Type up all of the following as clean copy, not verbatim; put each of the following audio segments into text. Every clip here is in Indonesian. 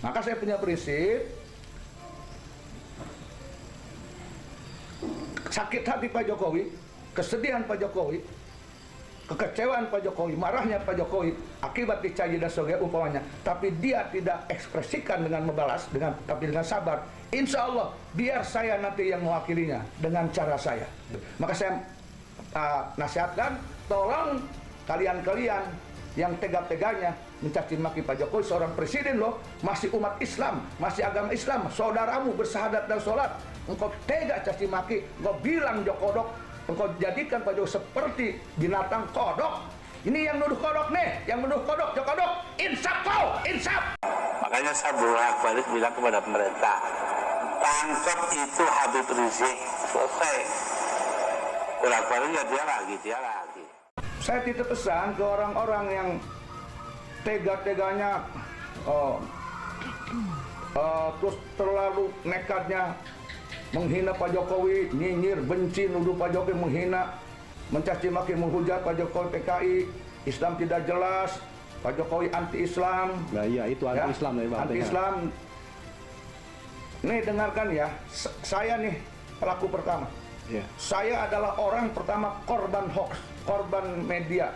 Maka saya punya prinsip, sakit hati Pak Jokowi, kesedihan Pak Jokowi, kekecewaan Pak Jokowi, marahnya Pak Jokowi akibat dicaci dan sebagainya umpamanya, tapi dia tidak ekspresikan dengan membalas, tapi dengan sabar. Insya Allah biar saya nanti yang mewakilinya dengan cara saya. Maka saya nasihatkan, tolong kalian-kalian yang tega-teganya mencaci maki Pak Jokowi, seorang presiden loh, masih umat Islam, masih agama Islam, saudaramu bersahadat dan sholat, engkau tega caci maki, engkau bilang Jokodok, engkau jadikan Pak Jokowi seperti binatang kodok. Ini yang nuduh kodok nih, yang menuduh kodok, Jokodok, insaf kau, insaf. Makanya saya bolak-balik bilang kepada pemerintah, tangkap itu Habib Rizik, selesai. Bolak-balik ya dia lagi. Saya titip pesan ke orang-orang yang tega-teganya terus terlalu nekatnya menghina Pak Jokowi, nyinyir, benci, nuduh Pak Jokowi, menghina, mencaci maki, menghujat Pak Jokowi PKI, Islam tidak jelas, Pak Jokowi anti-Islam. Nah iya itu anti-Islam ya, Bang. Anti-Islam. Nih dengarkan ya, saya nih pelaku pertama. Yeah. Saya adalah orang pertama korban hoax, korban media.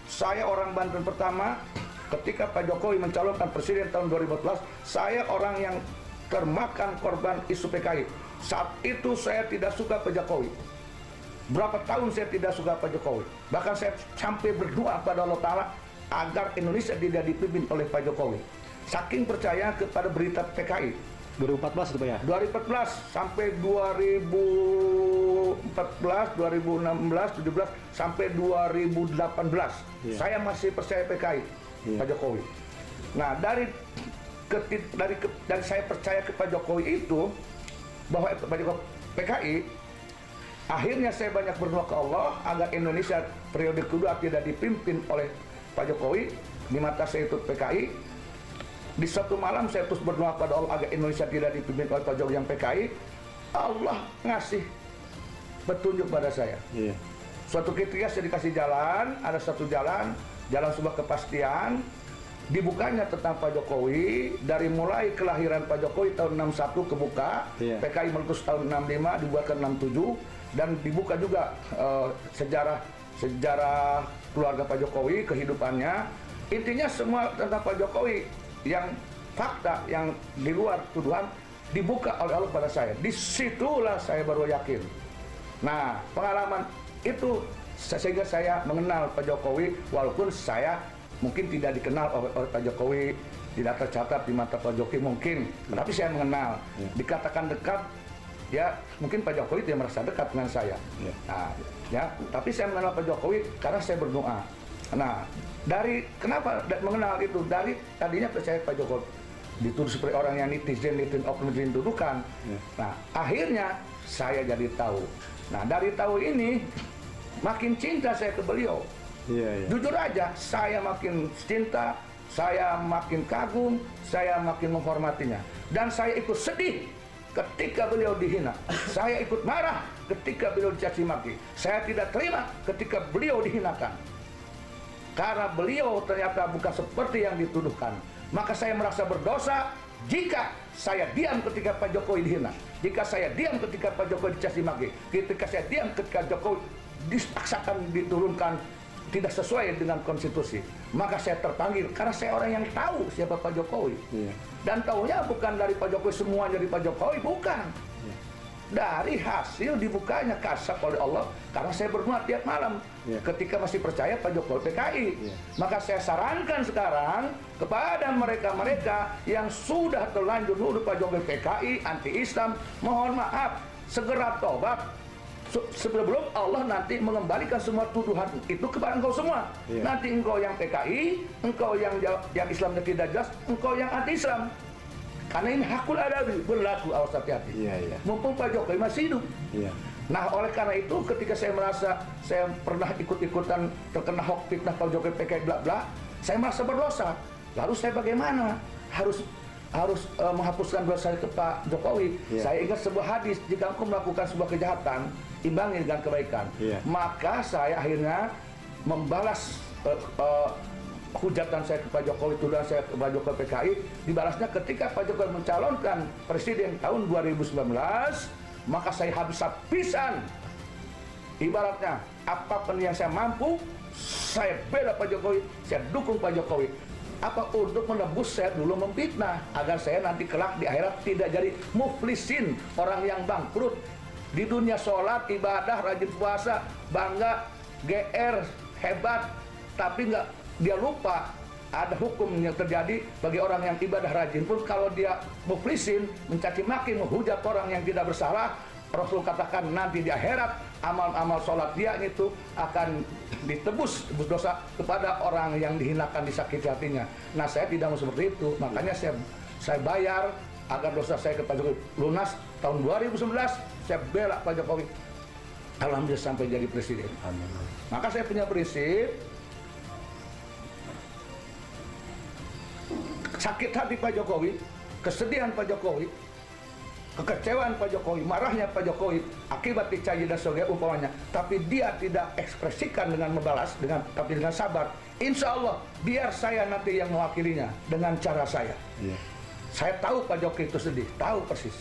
Saya orang Banten pertama ketika Pak Jokowi mencalonkan presiden tahun 2014, saya orang yang termakan korban isu PKI. Saat itu saya tidak suka Pak Jokowi. Berapa tahun saya tidak suka Pak Jokowi. Bahkan saya sampai berdoa pada Allah Ta'ala agar Indonesia tidak dipimpin oleh Pak Jokowi. Saking percaya kepada berita PKI. 2014 itu Pak ya? 2014 sampai 2014, 2016, 17 sampai 2018. Yeah. Saya masih percaya PKI, yeah. Pak Jokowi. Nah, dari saya percaya ke Pak Jokowi itu bahwa Pak Jokowi PKI, akhirnya saya banyak berdoa ke Allah agar Indonesia periode kedua tidak dipimpin oleh Pak Jokowi. Di mata saya itu PKI. Di suatu malam saya terus berdoa pada Allah agar Indonesia tidak dipimpin oleh Pak Jokowi yang PKI. Allah ngasih petunjuk pada saya. Yeah. Suatu ketika saya dikasih jalan, ada satu jalan sebuah kepastian, dibukanya tentang Pak Jokowi, dari mulai kelahiran Pak Jokowi tahun 61 kebuka, yeah. PKI meletus tahun 65, dibuatkan 67, dan dibuka juga sejarah keluarga Pak Jokowi, kehidupannya. Intinya semua tentang Pak Jokowi yang fakta yang di luar tuduhan dibuka oleh Allah pada saya. Disitulah saya baru yakin. Nah, pengalaman itu sehingga saya mengenal Pak Jokowi, walaupun saya mungkin tidak dikenal oleh Pak Jokowi, tidak tercatat di mata Pak Jokowi mungkin, tapi saya mengenal. Dikatakan dekat, ya mungkin Pak Jokowi tidak merasa dekat dengan saya. Nah, ya, tapi saya mengenal Pak Jokowi karena saya berdoa. Nah, dari kenapa mengenal itu, dari tadinya percaya Pak Jokowi dituduh seperti orang yang netizen oknum dituduhkan. Nah, akhirnya saya jadi tahu. Nah, dari tahu ini makin cinta saya ke beliau. Jujur aja, saya makin cinta, saya makin kagum, saya makin menghormatinya, dan saya ikut sedih ketika beliau dihina. Saya ikut marah ketika beliau dicaci maki. Saya tidak terima ketika beliau dihinakan. Karena beliau ternyata bukan seperti yang dituduhkan. Maka saya merasa berdosa jika saya diam ketika Pak Jokowi dihina. Jika saya diam ketika Pak Jokowi dicaci maki. Ketika saya diam ketika Jokowi dipaksakan diturunkan tidak sesuai dengan konstitusi. Maka saya terpanggil karena saya orang yang tahu siapa Pak Jokowi. Dan tahunya bukan dari Pak Jokowi semuanya dari Pak Jokowi, bukan. Dari hasil dibukanya kasab oleh Allah karena saya berdoa tiap malam ketika masih percaya Pak Jokowi PKI. Maka saya sarankan sekarang kepada mereka-mereka yang sudah terlanjur nuduh Pak Jokowi PKI anti-Islam, mohon maaf, segera tobat sebelum Allah nanti mengembalikan semua tuduhan itu kepada engkau semua. Nanti engkau yang PKI, engkau yang Islamnya tidak jelas, engkau yang anti-Islam. Karena ini hakul adabi, berlaku, awas hati-hati. Mumpung Pak Jokowi masih hidup. Nah, oleh karena itu ketika saya merasa saya pernah ikut-ikutan terkena hoax fitnah Pak Jokowi PKI bla bla, saya merasa berdosa. Lalu saya bagaimana? Harus menghapuskan dosa saya ke Pak Jokowi. Saya ingat sebuah hadis, jika engkau melakukan sebuah kejahatan, imbangi dengan kebaikan. Maka saya akhirnya membalas hujatan saya ke Pak Jokowi, tuduhan saya ke Pak Jokowi PKI, dibalasnya ketika Pak Jokowi mencalonkan presiden tahun 2019, maka saya habis-habisan. Ibaratnya, apapun yang saya mampu, saya bela Pak Jokowi, saya dukung Pak Jokowi. Apa untuk menebus saya dulu memfitnah, agar saya nanti kelak di akhirat tidak jadi muflisin, orang yang bangkrut. Di dunia sholat, ibadah, rajin puasa, bangga, GR, hebat, tapi nggak, dia lupa ada hukum yang terjadi bagi orang yang ibadah rajin pun kalau dia muflisin, mencaci maki, menghujat orang yang tidak bersalah. Rasul katakan nanti di akhirat amal-amal sholat dia itu akan ditebus dosa kepada orang yang dihinakan, disakiti hatinya. Nah, saya tidak mau seperti itu, makanya saya bayar agar dosa saya ke Pak Jokowi lunas. Tahun 2011 saya bela Pak Jokowi, alhamdulillah sampai jadi presiden. Maka saya punya prinsip, sakit hati Pak Jokowi, kesedihan Pak Jokowi, kekecewaan Pak Jokowi, marahnya Pak Jokowi akibat dicaci dan sebagainya umpamanya, tapi dia tidak ekspresikan dengan membalas, tapi dengan sabar. Insya Allah biar saya nanti yang mewakilinya dengan cara saya. Saya tahu Pak Jokowi itu sedih, tahu persis.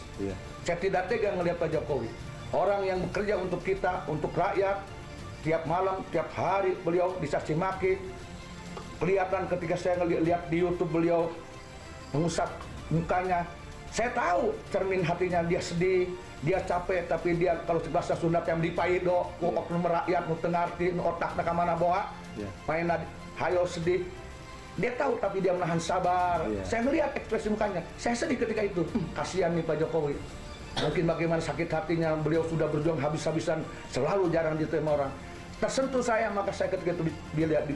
Saya tidak tega melihat Pak Jokowi, orang yang bekerja untuk kita, untuk rakyat, tiap malam, tiap hari beliau dicaci maki. Kelihatan ketika saya lihat di YouTube beliau mengusap mukanya, saya tahu cermin hatinya, dia sedih, dia capek, tapi dia kalau bahasa Sunda yang dipaido, oknum rakyat, nu tengarti, nu otak nak mana bawa, main hayo sedih. Dia tahu, tapi dia menahan sabar. Saya melihat ekspresi mukanya, saya sedih ketika itu. Kasihan nih Pak Jokowi. Mungkin bagaimana sakit hatinya, beliau sudah berjuang habis-habisan, selalu jarang diterima orang. Tersentuh saya, maka saya ketika itu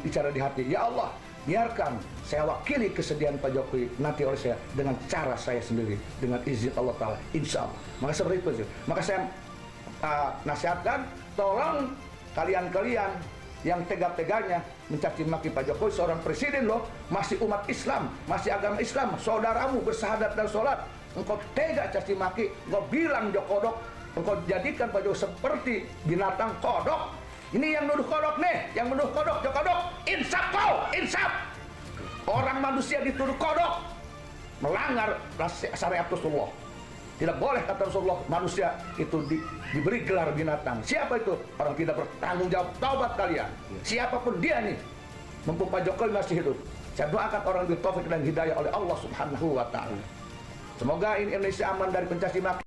bicara di hati, ya Allah, biarkan saya wakili kesedihan Pak Jokowi nanti oleh saya dengan cara saya sendiri, dengan izin Allah Ta'ala, insya Allah. Maka seperti itu. Maka saya nasihatkan, tolong kalian-kalian yang tega-teganya mencaci maki Pak Jokowi, seorang presiden loh, masih umat Islam, masih agama Islam, saudaramu bersahadat dan sholat, engkau tega caci maki, engkau bilang Jokodok, engkau jadikan Pak Jokowi seperti binatang kodok. Ini yang nuduh kodok nih, yang menuduh kodok, Jokodok, insaf kau, insaf. Orang manusia dituduh kodok, melanggar syariat Rasulullah. Tidak boleh kata Rasulullah manusia itu diberi gelar binatang. Siapa itu? Orang tidak bertanggung jawab, taubat kalian. Siapapun dia nih, mumpung Pak Jokowi masih hidup, saya doakan orang diberi taufik dan hidayah oleh Allah Subhanahu wa Ta'ala. Semoga Indonesia aman dari pencaci maki.